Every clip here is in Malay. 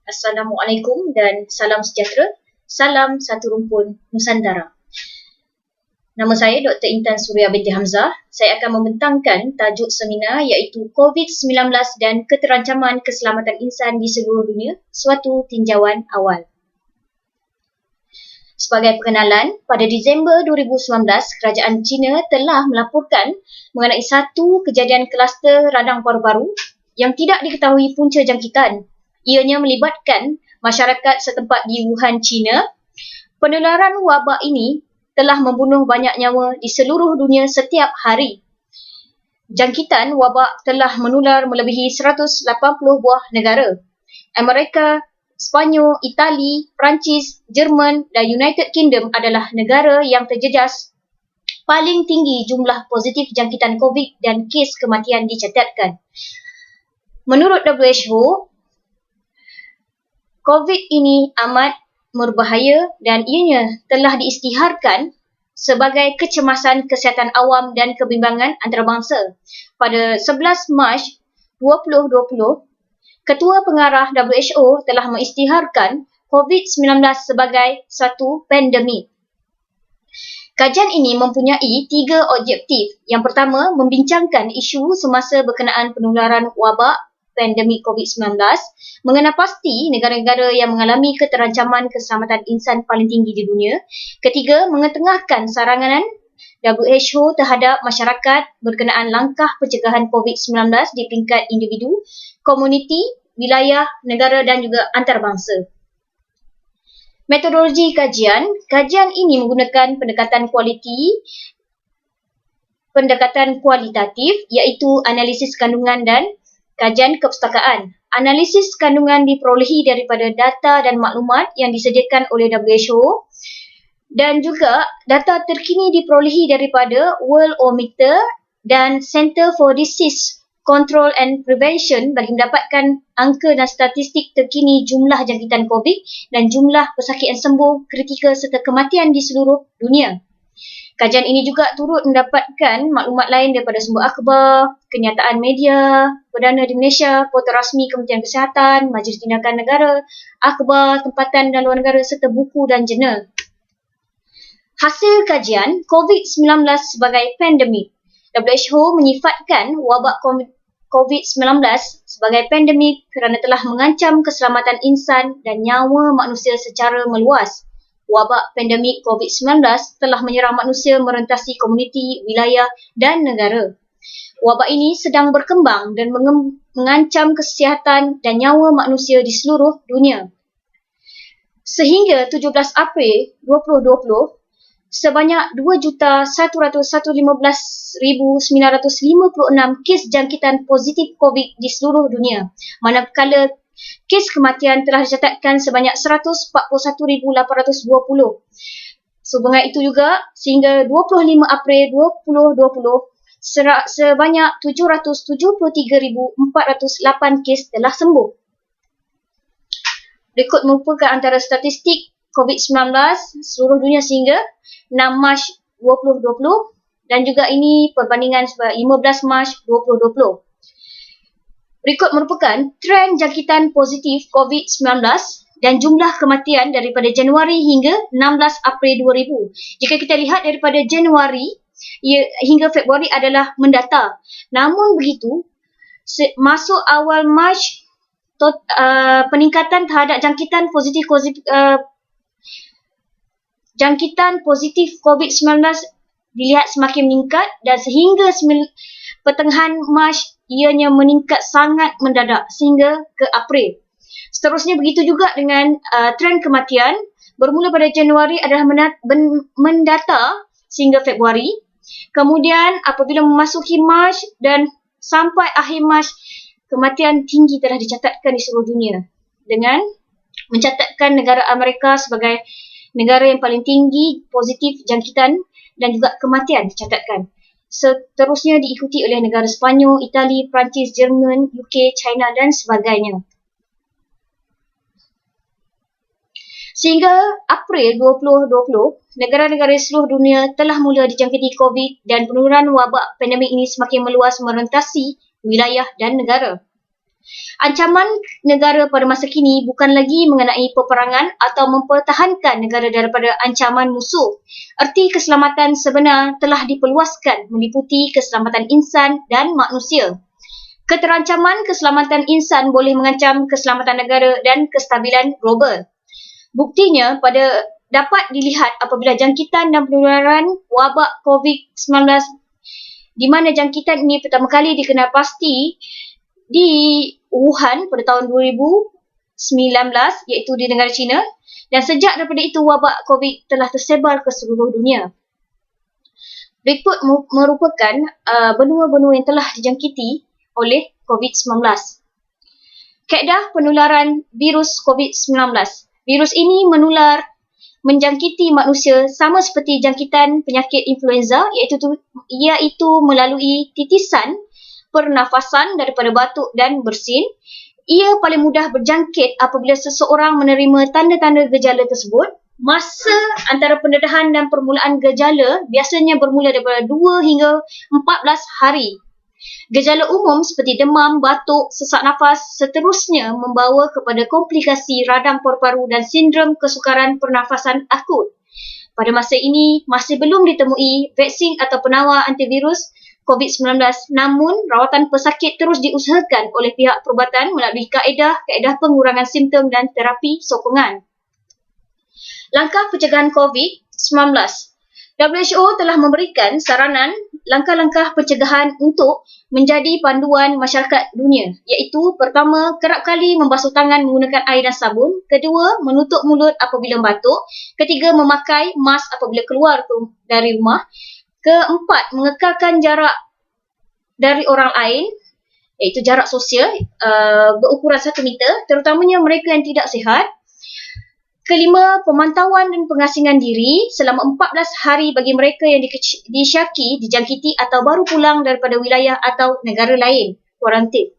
Assalamualaikum dan salam sejahtera. Salam satu rumpun Nusantara. Nama saya Dr. Intan Suria binti Hamzah. Saya akan membentangkan tajuk seminar iaitu COVID-19 dan keterancaman keselamatan insan di seluruh dunia, suatu tinjauan awal. Sebagai perkenalan, pada Disember 2019, kerajaan China telah melaporkan mengenai satu kejadian kluster radang paru-paru yang tidak diketahui punca jangkitan. Ianya melibatkan masyarakat setempat di Wuhan, China. Penularan wabak ini telah membunuh banyak nyawa di seluruh dunia setiap hari. Jangkitan wabak telah menular melebihi 180 buah negara. Amerika, Sepanyol, Itali, Perancis, Jerman dan United Kingdom adalah negara yang terjejas paling tinggi jumlah positif jangkitan COVID dan kes kematian dicatatkan. Menurut WHO, COVID ini amat berbahaya dan ianya telah diisytiharkan sebagai kecemasan kesihatan awam dan kebimbangan antarabangsa. Pada 11 Mac 2020, Ketua Pengarah WHO telah mengisytiharkan COVID-19 sebagai satu pandemik. Kajian ini mempunyai 3 objektif. Yang pertama, membincangkan isu semasa berkenaan penularan wabak pandemik COVID-19, mengenal pasti negara-negara yang mengalami keterancaman keselamatan insan paling tinggi di dunia. Ketiga, mengetengahkan sarangan WHO terhadap masyarakat berkenaan langkah pencegahan COVID-19 di peringkat individu, komuniti, wilayah, negara dan juga antarabangsa. Metodologi kajian ini menggunakan pendekatan kualitatif iaitu analisis kandungan dan kajian kepustakaan. Analisis kandungan diperolehi daripada data dan maklumat yang disediakan oleh WHO dan juga data terkini diperolehi daripada Worldometer dan Center for Disease Control and Prevention bagi mendapatkan angka dan statistik terkini jumlah jangkitan COVID dan jumlah pesakit yang sembuh, kritikal serta kematian di seluruh dunia. Kajian ini juga turut mendapatkan maklumat lain daripada sumber akhbar, kenyataan media, perdana di Malaysia, portal rasmi Kementerian Kesihatan, Majlis Tindakan Negara, akhbar, tempatan dan luar negara serta buku dan jurnal. Hasil kajian COVID-19 sebagai pandemik. WHO menyifatkan wabak COVID-19 sebagai pandemik kerana telah mengancam keselamatan insan dan nyawa manusia secara meluas. Wabak pandemik COVID-19 telah menyerang manusia merentasi komuniti, wilayah dan negara. Wabak ini sedang berkembang dan mengancam kesihatan dan nyawa manusia di seluruh dunia. Sehingga 17 April 2020, sebanyak 2,115,956 kes jangkitan positif COVID di seluruh dunia, manakala kes kematian telah dicatatkan sebanyak 141,820. Sehubungan itu juga, sehingga 25 April 2020, sebanyak 773,408 kes telah sembuh. Berikut merupakan antara statistik COVID-19 seluruh dunia sehingga 6 Mac 2020 dan juga ini perbandingan 15 Mac 2020. Berikut merupakan tren jangkitan positif COVID-19 dan jumlah kematian daripada Januari hingga 16 April 2000. Jika kita lihat daripada Januari hingga Februari adalah mendata. Namun begitu, masuk awal Mac, peningkatan terhadap jangkitan positif COVID-19 dilihat semakin meningkat dan sehingga pertengahan Mac ianya meningkat sangat mendadak sehingga ke April. Seterusnya begitu juga dengan tren kematian bermula pada Januari adalah mendata sehingga Februari. Kemudian apabila memasuki Mac dan sampai akhir Mac, kematian tinggi telah dicatatkan di seluruh dunia dengan mencatatkan negara Amerika sebagai negara yang paling tinggi positif jangkitan dan juga kematian dicatatkan. Seterusnya diikuti oleh negara Sepanyol, Itali, Perancis, Jerman, UK, China dan sebagainya. Sehingga April 2020, negara-negara di seluruh dunia telah mula dijangkiti COVID dan penularan wabak pandemik ini semakin meluas merentasi wilayah dan negara. Ancaman negara pada masa kini bukan lagi mengenai peperangan atau mempertahankan negara daripada ancaman musuh. Erti keselamatan sebenar telah diperluaskan meliputi keselamatan insan dan manusia. Keterancaman keselamatan insan boleh mengancam keselamatan negara dan kestabilan global. Buktinya dapat dilihat apabila jangkitan dan penularan wabak COVID-19 di mana jangkitan ini pertama kali dikenal pasti di Wuhan pada tahun 2019 iaitu di negara China, dan sejak daripada itu wabak COVID telah tersebar ke seluruh dunia. Berikut merupakan benua-benua yang telah dijangkiti oleh COVID-19. Kaedah penularan virus COVID-19. Virus ini menjangkiti manusia sama seperti jangkitan penyakit influenza iaitu melalui titisan pernafasan daripada batuk dan bersin. Ia paling mudah berjangkit apabila seseorang menerima tanda-tanda gejala tersebut. Masa antara pendedahan dan permulaan gejala biasanya bermula daripada 2 hingga 14 hari. Gejala umum seperti demam, batuk, sesak nafas seterusnya membawa kepada komplikasi radang paru-paru dan sindrom kesukaran pernafasan akut. Pada masa ini, masih belum ditemui vaksin atau penawar antivirus COVID-19, namun rawatan pesakit terus diusahakan oleh pihak perubatan melalui kaedah pengurangan simptom dan terapi sokongan. Langkah pencegahan COVID-19. WHO telah memberikan saranan langkah-langkah pencegahan untuk menjadi panduan masyarakat dunia, iaitu pertama, kerap kali membasuh tangan menggunakan air dan sabun, kedua, menutup mulut apabila batuk, ketiga, memakai mask apabila keluar dari rumah, keempat, mengekalkan jarak dari orang lain, iaitu jarak sosial berukuran 1 meter, terutamanya mereka yang tidak sihat. Kelima, pemantauan dan pengasingan diri selama 14 hari bagi mereka yang disyaki dijangkiti atau baru pulang daripada wilayah atau negara lain, kuarantin.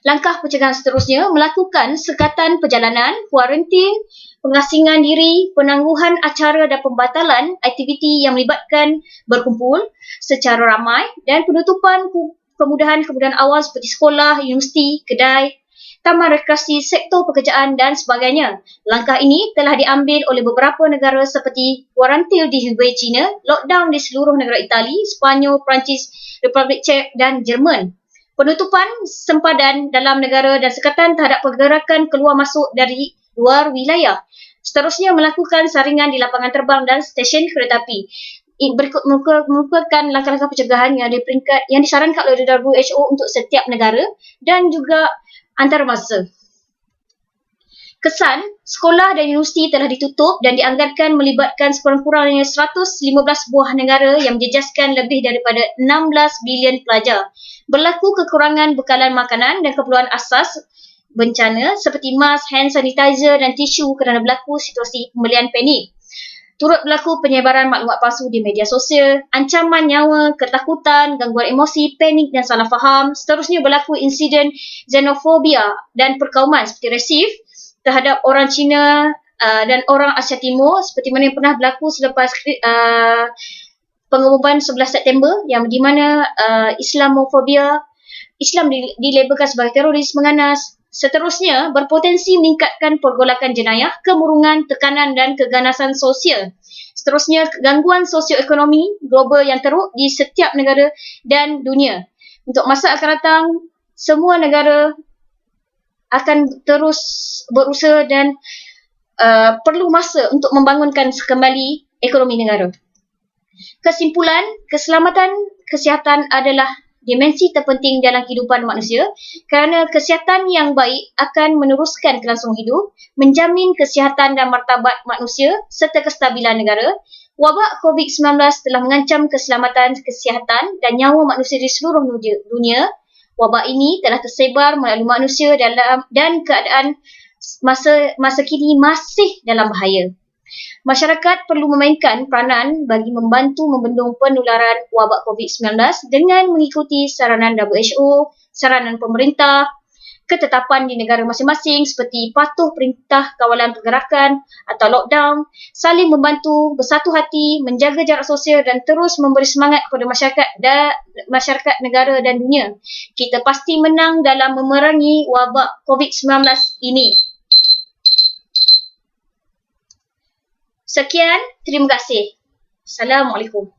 Langkah pencegahan seterusnya, melakukan sekatan perjalanan, kuarantin, pengasingan diri, penangguhan acara dan pembatalan aktiviti yang melibatkan berkumpul secara ramai dan penutupan kemudahan-kemudahan awal seperti sekolah, universiti, kedai, taman rekreasi, sektor pekerjaan dan sebagainya. Langkah ini telah diambil oleh beberapa negara seperti kuarantin di Hubei, China, lockdown di seluruh negara Itali, Sepanyol, Perancis, Republik Czech dan Jerman. Penutupan sempadan dalam negara dan sekatan terhadap pergerakan keluar masuk dari luar wilayah. Seterusnya, melakukan saringan di lapangan terbang dan stesen kereta api. Berikut merupakan langkah-langkah pencegahan yang disarankan oleh WHO untuk setiap negara dan juga antarabangsa. Kesan, sekolah dan universiti telah ditutup dan dianggarkan melibatkan sekurang-kurangnya 115 buah negara yang menjejaskan lebih daripada 16 bilion pelajar. Berlaku kekurangan bekalan makanan dan keperluan asas bencana seperti mask, hand sanitizer dan tisu kerana berlaku situasi pembelian panik. Turut berlaku penyebaran maklumat palsu di media sosial, ancaman nyawa, ketakutan, gangguan emosi, panik dan salah faham. Seterusnya berlaku insiden xenofobia dan perkauman seperti rasif terhadap orang Cina dan orang Asia Timur seperti mana yang pernah berlaku selepas pengumuman 11 September yang di mana Islamofobia, Islam dilabelkan sebagai teroris menganas. Seterusnya, berpotensi meningkatkan pergolakan jenayah, kemurungan, tekanan dan keganasan sosial. Seterusnya, gangguan sosioekonomi global yang teruk di setiap negara dan dunia. Untuk masa akan datang, semua negara akan terus berusaha dan perlu masa untuk membangunkan kembali ekonomi negara. Kesimpulan, keselamatan kesihatan adalah dimensi terpenting dalam kehidupan manusia kerana kesihatan yang baik akan meneruskan kelangsungan hidup, menjamin kesihatan dan martabat manusia serta kestabilan negara. Wabak COVID-19 telah mengancam keselamatan kesihatan dan nyawa manusia di seluruh dunia. Wabak ini telah tersebar melalui manusia dan keadaan masa kini masih dalam bahaya. Masyarakat perlu memainkan peranan bagi membantu membendung penularan wabak COVID-19 dengan mengikuti saranan WHO, saranan pemerintah ketetapan di negara masing-masing seperti patuh perintah kawalan pergerakan atau lockdown, saling membantu, bersatu hati, menjaga jarak sosial dan terus memberi semangat kepada masyarakat negara dan dunia. Kita pasti menang dalam memerangi wabak COVID-19 ini. Sekian, terima kasih. Assalamualaikum.